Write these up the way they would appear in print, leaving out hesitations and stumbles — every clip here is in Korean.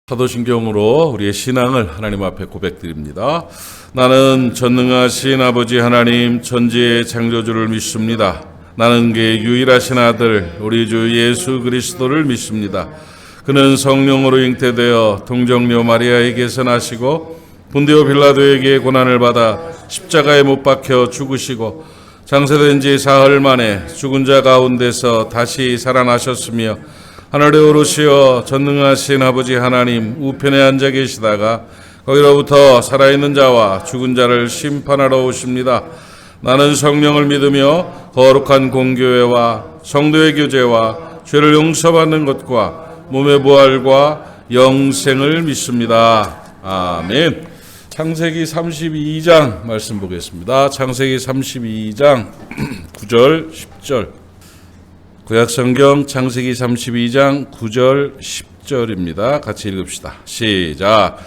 사도신경으로 우리의 신앙을 하나님 앞에 고백드립니다. 나는 전능하신 아버지 하나님 천지의 창조주를 믿습니다. 나는 그의 유일하신 아들 우리 주 예수 그리스도를 믿습니다. 그는 성령으로 잉태되어 동정녀 마리아에게서 나시고 본디오 빌라도에게 고난을 받아 십자가에 못 박혀 죽으시고 장사된 지 사흘 만에 죽은 자 가운데서 다시 살아나셨으며 하늘에 오르시어 전능하신 아버지 하나님 우편에 앉아 계시다가 거기로부터 살아있는 자와 죽은 자를 심판하러 오십니다. 나는 성령을 믿으며 거룩한 공교회와 성도의 교제와 죄를 용서받는 것과 몸의 부활과 영생을 믿습니다. 아멘. 창세기 32장 말씀 보겠습니다. 창세기 32장 9절 10절 구약성경 창세기 32장 9절 10절입니다. 같이 읽읍시다. 시작.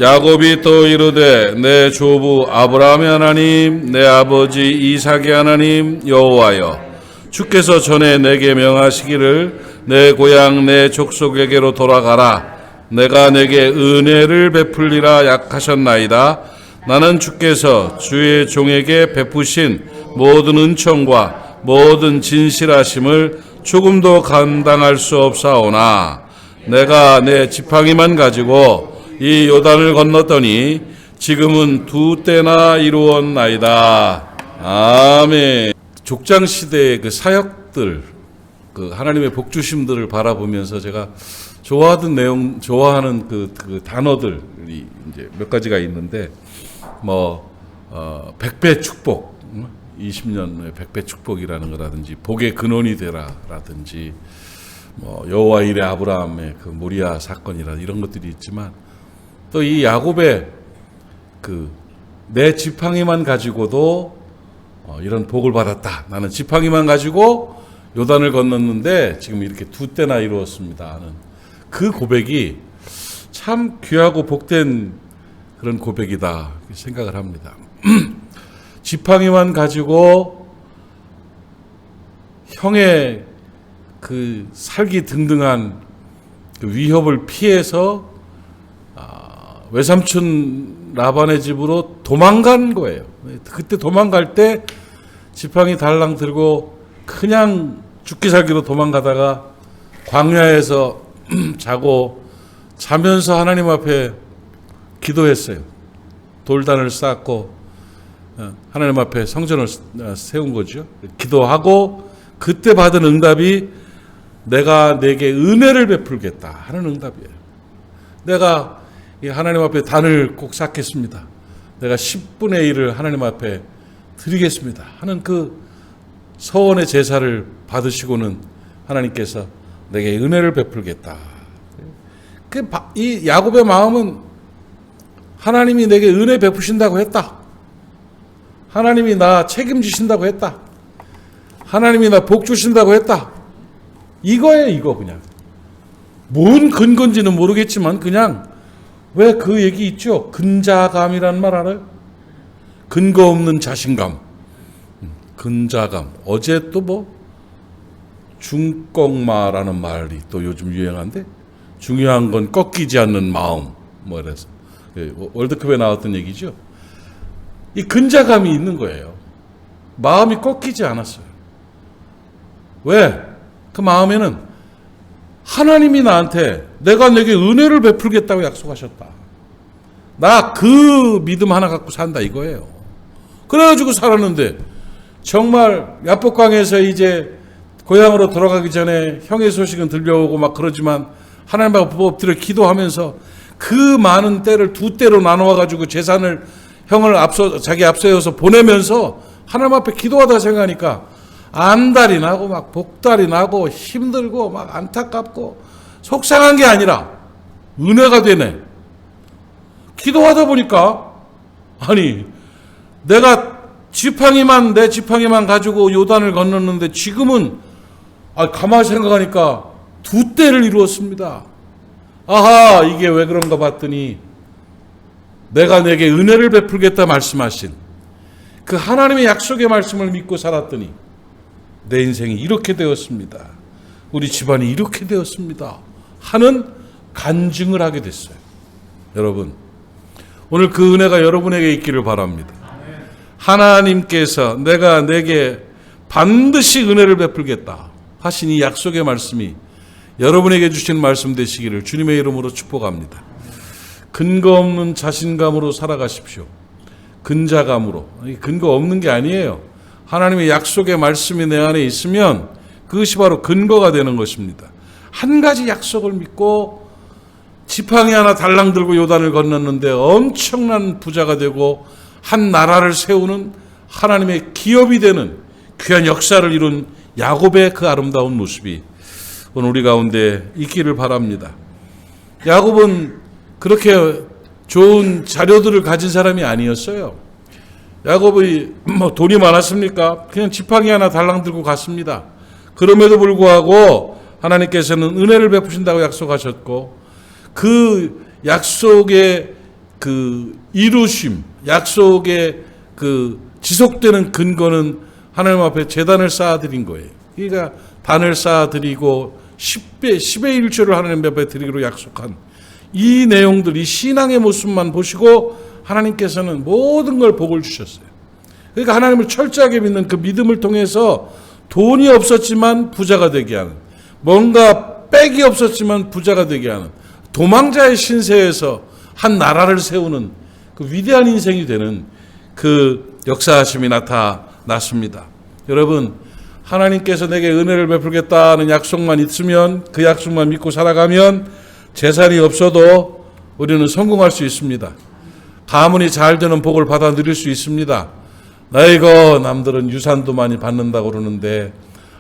야곱이 또 이르되 내 조부 아브라함의 하나님 내 아버지 이삭의 하나님 여호와여 주께서 전에 내게 명하시기를 내 고향 내 족속에게로 돌아가라. 내가 내게 은혜를 베풀리라 약하셨나이다. 나는 주께서 주의 종에게 베푸신 모든 은총과 모든 진실하심을 조금도 감당할 수 없사오나 내가 내 지팡이만 가지고 이 요단을 건넜더니 지금은 두 때나 이루었나이다. 아멘. 족장 시대의 그 사역들, 그 하나님의 복주심들을 바라보면서 제가 좋아하는 그 단어들이 이제 몇 가지가 있는데, 백배 축복, 20년 100배 축복이라는 거라든지, 복의 근원이 되라라든지, 여호와 일의 아브라함의 그 모리아 사건이라 이런 것들이 있지만, 또 이 야곱의 내 지팡이만 가지고도 이런 복을 받았다. 나는 지팡이만 가지고 요단을 건넜는데 지금 이렇게 두 때나 이루었습니다 하는 그 고백이 참 귀하고 복된 그런 고백이다 생각을 합니다. 지팡이만 가지고 형의 그 살기 등등한 그 위협을 피해서 외삼촌 라반의 집으로 도망간 거예요. 그때 도망갈 때 지팡이 달랑 들고 그냥 죽기 살기로 도망가다가 광야에서 자면서 하나님 앞에 기도했어요. 돌단을 쌓고 하나님 앞에 성전을 세운 거죠. 기도하고 그때 받은 응답이 내가 내게 은혜를 베풀겠다 하는 응답이에요. 내가 하나님 앞에 단을 꼭 쌓겠습니다. 내가 10분의 1을 하나님 앞에 드리겠습니다 하는 그 서원의 제사를 받으시고는 하나님께서 내게 은혜를 베풀겠다. 이 야곱의 마음은 하나님이 내게 은혜 베푸신다고 했다. 하나님이 나 책임지신다고 했다. 하나님이 나 복 주신다고 했다. 이거예요, 이거 그냥. 뭔 근거인지는 모르겠지만 그냥 왜 그 얘기 있죠? 근자감이란 말 알아요? 근거 없는 자신감. 근자감. 어제 또 중꺾마라는 말이 또 요즘 유행한데 중요한 건 꺾이지 않는 마음. 이래서 월드컵에 나왔던 얘기죠. 이 근자감이 있는 거예요. 마음이 꺾이지 않았어요. 왜? 그 마음에는 하나님이 나한테 내가 내게 은혜를 베풀겠다고 약속하셨다. 나 그 믿음 하나 갖고 산다 이거예요. 그래가지고 살았는데 정말 야복강에서 이제 고향으로 돌아가기 전에 형의 소식은 들려오고 막 그러지만 하나님 앞에 엎드려 기도하면서 그 많은 때를 두 때로 나눠가지고 재산을 형을 자기 앞세워서 보내면서 하나님 앞에 기도하다 생각하니까 안달이 나고 막 복달이 나고 힘들고 막 안타깝고 속상한 게 아니라 은혜가 되네. 기도하다 보니까 아니 내가 내 지팡이만 가지고 요단을 건넜는데 지금은 가만히 생각하니까 두 때를 이루었습니다. 아하, 이게 왜 그런가 봤더니 내가 내게 은혜를 베풀겠다 말씀하신 그 하나님의 약속의 말씀을 믿고 살았더니 내 인생이 이렇게 되었습니다. 우리 집안이 이렇게 되었습니다 하는 간증을 하게 됐어요. 여러분, 오늘 그 은혜가 여러분에게 있기를 바랍니다. 하나님께서 내가 내게 반드시 은혜를 베풀겠다 하신 이 약속의 말씀이 여러분에게 주신 말씀 되시기를 주님의 이름으로 축복합니다. 근거 없는 자신감으로 살아가십시오. 근자감으로. 근거 없는 게 아니에요. 하나님의 약속의 말씀이 내 안에 있으면 그것이 바로 근거가 되는 것입니다. 한 가지 약속을 믿고 지팡이 하나 달랑 들고 요단을 건넜는데 엄청난 부자가 되고 한 나라를 세우는 하나님의 기업이 되는 귀한 역사를 이룬 야곱의 그 아름다운 모습이 오늘 우리 가운데 있기를 바랍니다. 야곱은 그렇게 좋은 자료들을 가진 사람이 아니었어요. 야곱이 돈이 많았습니까? 그냥 지팡이 하나 달랑 들고 갔습니다. 그럼에도 불구하고 하나님께서는 은혜를 베푸신다고 약속하셨고 그 약속의 그 이루심, 약속의 그 지속되는 근거는 하나님 앞에 제단을 쌓아드린 거예요. 그러니까 단을 쌓아드리고 10의 1조를 하나님 앞에 드리기로 약속한 이 내용들, 이 신앙의 모습만 보시고 하나님께서는 모든 걸 복을 주셨어요. 그러니까 하나님을 철저하게 믿는 그 믿음을 통해서 돈이 없었지만 부자가 되게 하는, 뭔가 빽이 없었지만 부자가 되게 하는, 도망자의 신세에서 한 나라를 세우는 그 위대한 인생이 되는 그 역사하심이 나타났습니다. 여러분, 하나님께서 내게 은혜를 베풀겠다는 약속만 있으면, 그 약속만 믿고 살아가면 재산이 없어도 우리는 성공할 수 있습니다. 가문이 잘 되는 복을 받아 누릴 수 있습니다. 아이고, 남들은 유산도 많이 받는다고 그러는데,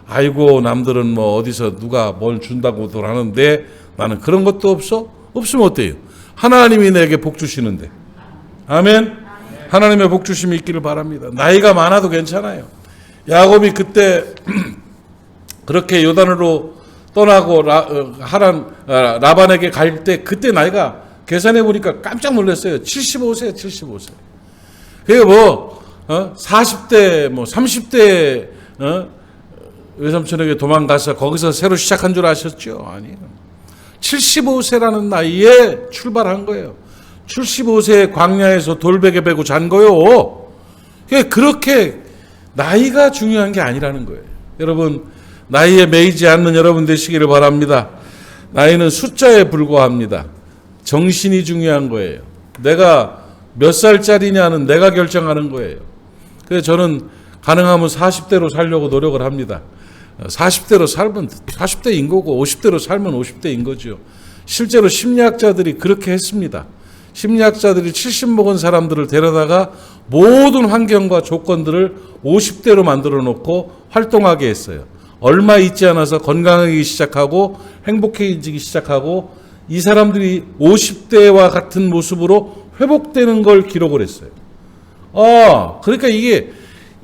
아이고, 남들은 뭐 어디서 누가 뭘 준다고들 하는데 나는 그런 것도 없어? 없으면 어때요? 하나님이 내게 복 주시는데. 아멘. 하나님의 복 주심이 있기를 바랍니다. 나이가 많아도 괜찮아요. 야곱이 그때 그렇게 요단으로 떠나고 라반에게 갈 때 그때 나이가 계산해 보니까 깜짝 놀랐어요. 75세, 75세. 그게 뭐 40대, 뭐 30대 외삼촌에게 도망가서 거기서 새로 시작한 줄 아셨죠? 아니에요. 75세라는 나이에 출발한 거예요. 75세의 광야에서 돌베개 베고 잔 거요. 그렇게 나이가 중요한 게 아니라는 거예요. 여러분, 나이에 매이지 않는 여러분 되시기를 바랍니다. 나이는 숫자에 불과합니다. 정신이 중요한 거예요. 내가 몇 살짜리냐는 내가 결정하는 거예요. 그래서 저는 가능하면 40대로 살려고 노력을 합니다. 40대로 살면 40대인 거고 50대로 살면 50대인 거죠. 실제로 심리학자들이 그렇게 했습니다. 심리학자들이 70 먹은 사람들을 데려다가 모든 환경과 조건들을 50대로 만들어 놓고 활동하게 했어요. 얼마 있지 않아서 건강하기 시작하고 행복해지기 시작하고 이 사람들이 50대와 같은 모습으로 회복되는 걸 기록을 했어요. 그러니까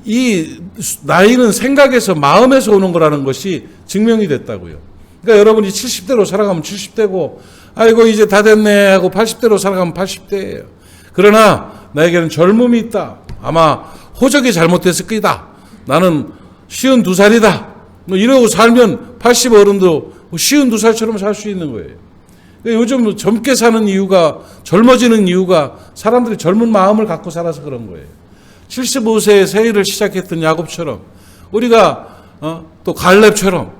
이 나이는 생각에서, 마음에서 오는 거라는 것이 증명이 됐다고요. 그러니까 여러분이 70대로 살아가면 70대고, 아이고 이제 다 됐네 하고 80대로 살아가면 80대예요. 그러나 나에게는 젊음이 있다. 아마 호적이 잘못됐을 거다. 나는 52살이다. 뭐 이러고 살면 80 어른도 52살처럼 살 수 있는 거예요. 그러니까 요즘 젊게 사는 이유가, 젊어지는 이유가 사람들이 젊은 마음을 갖고 살아서 그런 거예요. 75세에 새 일을 시작했던 야곱처럼 우리가 또 갈렙처럼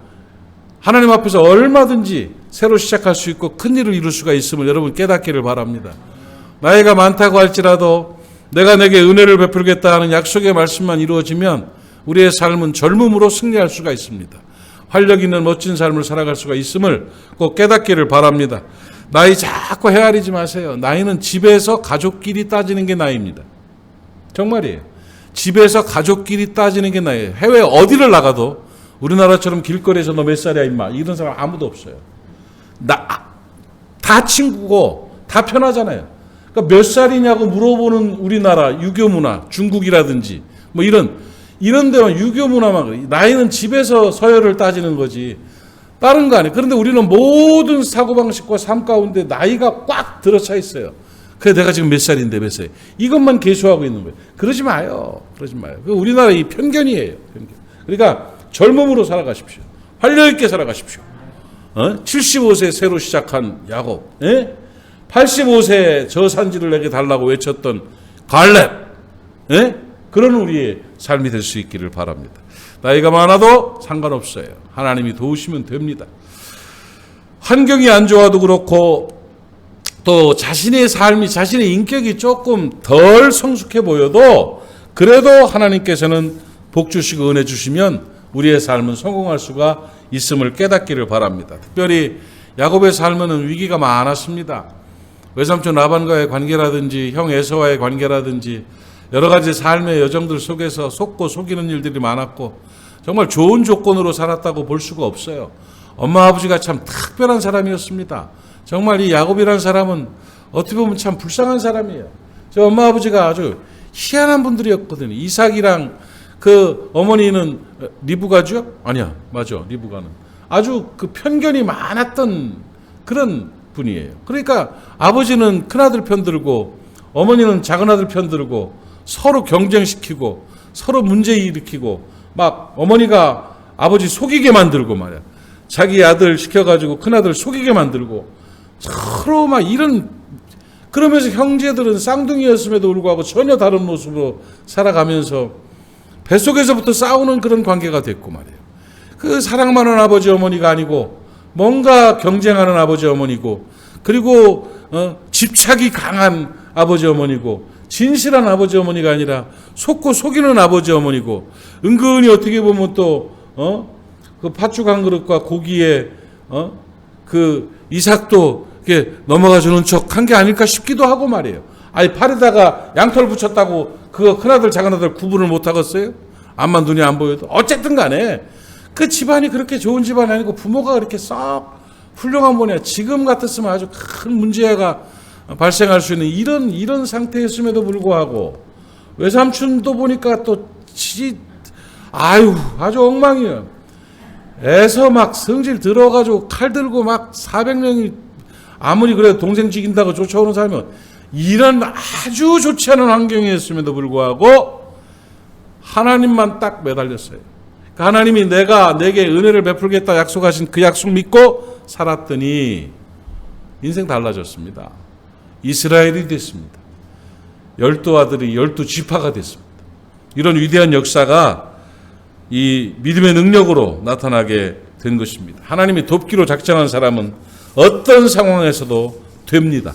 하나님 앞에서 얼마든지 새로 시작할 수 있고 큰 일을 이룰 수가 있음을 여러분 깨닫기를 바랍니다. 나이가 많다고 할지라도 내가 내게 은혜를 베풀겠다 하는 약속의 말씀만 이루어지면 우리의 삶은 젊음으로 승리할 수가 있습니다. 활력 있는 멋진 삶을 살아갈 수가 있음을 꼭 깨닫기를 바랍니다. 나이 자꾸 헤아리지 마세요. 나이는 집에서 가족끼리 따지는 게 나이입니다. 정말이에요. 집에서 가족끼리 따지는 게 나이에요. 해외 어디를 나가도 우리나라처럼 길거리에서 너 몇 살이야 임마 이런 사람 아무도 없어요. 다 친구고 다 편하잖아요. 그러니까 몇 살이냐고 물어보는 우리나라 유교 문화, 중국이라든지 뭐 이런 데만 유교 문화만, 나이는 집에서 서열을 따지는 거지 다른 거 아니에요. 그런데 우리는 모든 사고방식과 삶 가운데 나이가 꽉 들어차 있어요. 그래 내가 지금 몇 살인데 몇 살, 이것만 계수하고 있는 거예요. 그러지 마요. 우리나라 이 편견이에요. 편견. 그러니까 젊음으로 살아가십시오. 활력 있게 살아가십시오. 75세 새로 시작한 야곱, 85세 저 산지를 내게 달라고 외쳤던 갈렙, 그런 우리의 삶이 될 수 있기를 바랍니다. 나이가 많아도 상관없어요. 하나님이 도우시면 됩니다. 환경이 안 좋아도 그렇고 또 자신의 삶이, 자신의 인격이 조금 덜 성숙해 보여도 그래도 하나님께서는 복 주시고 은혜 주시면 우리의 삶은 성공할 수가 있음을 깨닫기를 바랍니다. 특별히 야곱의 삶에는 위기가 많았습니다. 외삼촌 라반과의 관계라든지 형 에서와의 관계라든지 여러 가지 삶의 여정들 속에서 속고 속이는 일들이 많았고 정말 좋은 조건으로 살았다고 볼 수가 없어요. 엄마 아버지가 참 특별한 사람이었습니다. 정말 이 야곱이라는 사람은 어떻게 보면 참 불쌍한 사람이에요. 저 엄마 아버지가 아주 희한한 분들이었거든요. 이삭이랑 그 어머니는 리브가죠? 아니야, 맞아, 리브가는 아주 그 편견이 많았던 그런 분이에요. 그러니까 아버지는 큰아들 편들고 어머니는 작은아들 편들고 서로 경쟁시키고 서로 문제 일으키고 막 어머니가 아버지 속이게 만들고 말이야. 자기 아들 시켜가지고 큰아들 속이게 만들고 서로 막 이런, 그러면서 형제들은 쌍둥이였음에도 불구하고 전혀 다른 모습으로 살아가면서 뱃속에서부터 싸우는 그런 관계가 됐고 말이에요. 그 사랑많은 아버지 어머니가 아니고 뭔가 경쟁하는 아버지 어머니고, 그리고 집착이 강한 아버지 어머니고, 진실한 아버지 어머니가 아니라 속고 속이는 아버지 어머니고, 은근히 어떻게 보면 또 그 팥죽 한 그릇과 고기에 그 이삭도 이렇게 넘어가 주는 척 한 게 아닐까 싶기도 하고 말이에요. 아니 팔에다가 양털 붙였다고 그거 큰아들 작은아들 구분을 못 하겠어요? 암만 눈이 안 보여도. 어쨌든 간에 그 집안이 그렇게 좋은 집안이 아니고 부모가 그렇게 썩 훌륭한 분이야. 지금 같았으면 아주 큰 문제가 발생할 수 있는 이런 상태였음에도 불구하고 외삼촌도 보니까 또 아주 엉망이에요. 애서 막 성질 들어가지고 칼 들고 막 400명이 아무리 그래도 동생 죽인다고 쫓아오는 사람이면 이런 아주 좋지 않은 환경이었음에도 불구하고 하나님만 딱 매달렸어요. 하나님이 내게 은혜를 베풀겠다 약속하신 그 약속 믿고 살았더니 인생 달라졌습니다. 이스라엘이 됐습니다. 12아들이 12지파가 됐습니다. 이런 위대한 역사가 이 믿음의 능력으로 나타나게 된 것입니다. 하나님이 돕기로 작정한 사람은 어떤 상황에서도 됩니다.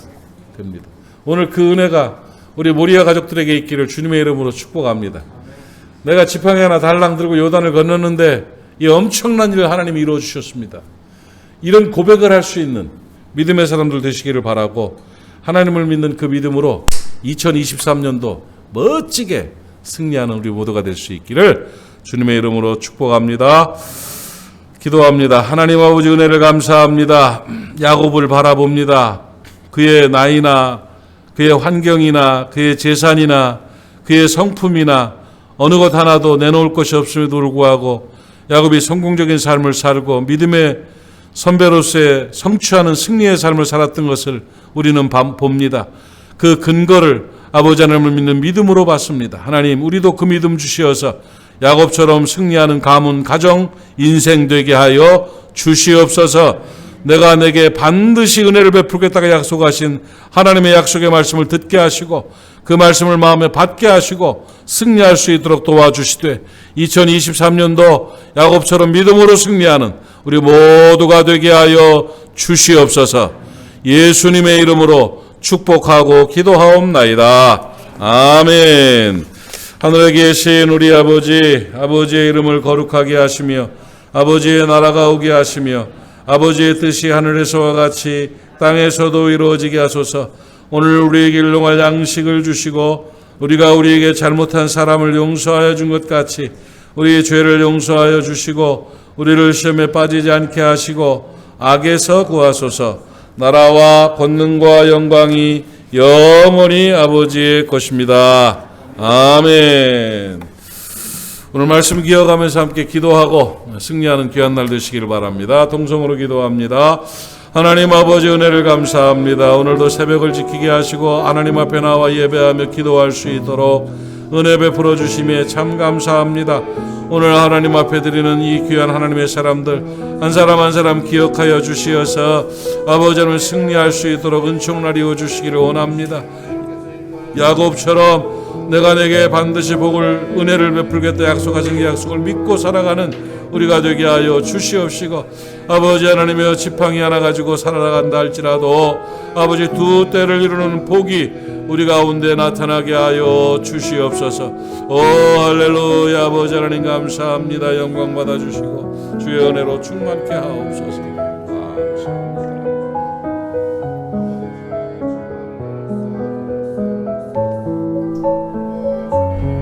오늘 그 은혜가 우리 모리아 가족들에게 있기를 주님의 이름으로 축복합니다. 내가 지팡이 하나 달랑 들고 요단을 건넜는데 이 엄청난 일을 하나님이 이루어 주셨습니다. 이런 고백을 할 수 있는 믿음의 사람들 되시기를 바라고, 하나님을 믿는 그 믿음으로 2023년도 멋지게 승리하는 우리 모두가 될 수 있기를 주님의 이름으로 축복합니다. 기도합니다. 하나님 아버지 은혜를 감사합니다. 야곱을 바라봅니다. 그의 나이나 그의 환경이나 그의 재산이나 그의 성품이나 어느 것 하나도 내놓을 것이 없음에도 불구하고 야곱이 성공적인 삶을 살고 믿음의 선배로서의 성취하는 승리의 삶을 살았던 것을 우리는 봅니다. 그 근거를 아버지 하나님을 믿는 믿음으로 봤습니다. 하나님, 우리도 그 믿음 주시어서 야곱처럼 승리하는 가문, 가정, 인생 되게 하여 주시옵소서. 내게 반드시 은혜를 베풀겠다고 약속하신 하나님의 약속의 말씀을 듣게 하시고 그 말씀을 마음에 받게 하시고 승리할 수 있도록 도와주시되 2023년도 야곱처럼 믿음으로 승리하는 우리 모두가 되게 하여 주시옵소서. 예수님의 이름으로 축복하고 기도하옵나이다. 아멘. 하늘에 계신 우리 아버지의 이름을 거룩하게 하시며 아버지의 나라가 오게 하시며 아버지의 뜻이 하늘에서와 같이 땅에서도 이루어지게 하소서. 오늘 우리에게 일용할 양식을 주시고 우리가 우리에게 잘못한 사람을 용서하여 준 것 같이 우리의 죄를 용서하여 주시고 우리를 시험에 빠지지 않게 하시고 악에서 구하소서. 나라와 권능과 영광이 영원히 아버지의 것입니다. 아멘. 오늘 말씀 기억하면서 함께 기도하고 승리하는 귀한 날 되시기를 바랍니다. 동성으로 기도합니다. 하나님 아버지 은혜를 감사합니다. 오늘도 새벽을 지키게 하시고 하나님 앞에 나와 예배하며 기도할 수 있도록 은혜 베풀어 주심에 참 감사합니다. 오늘 하나님 앞에 드리는 이 귀한 하나님의 사람들 한 사람 한 사람 기억하여 주시어서 아버지 하나님 승리할 수 있도록 은총날 이어 주시기를 원합니다. 야곱처럼 내가 내게 반드시 복을 은혜를 베풀겠다 약속하신 그 약속을 믿고 살아가는 우리가 되게 하여 주시옵시고, 아버지 하나님의 지팡이 하나 가지고 살아간다 할지라도 아버지 두 때를 이루는 복이 우리 가운데 나타나게 하여 주시옵소서. 오 할렐루야. 아버지 하나님 감사합니다. 영광 받아주시고 주의 은혜로 충만케 하옵소서. 감사합니다.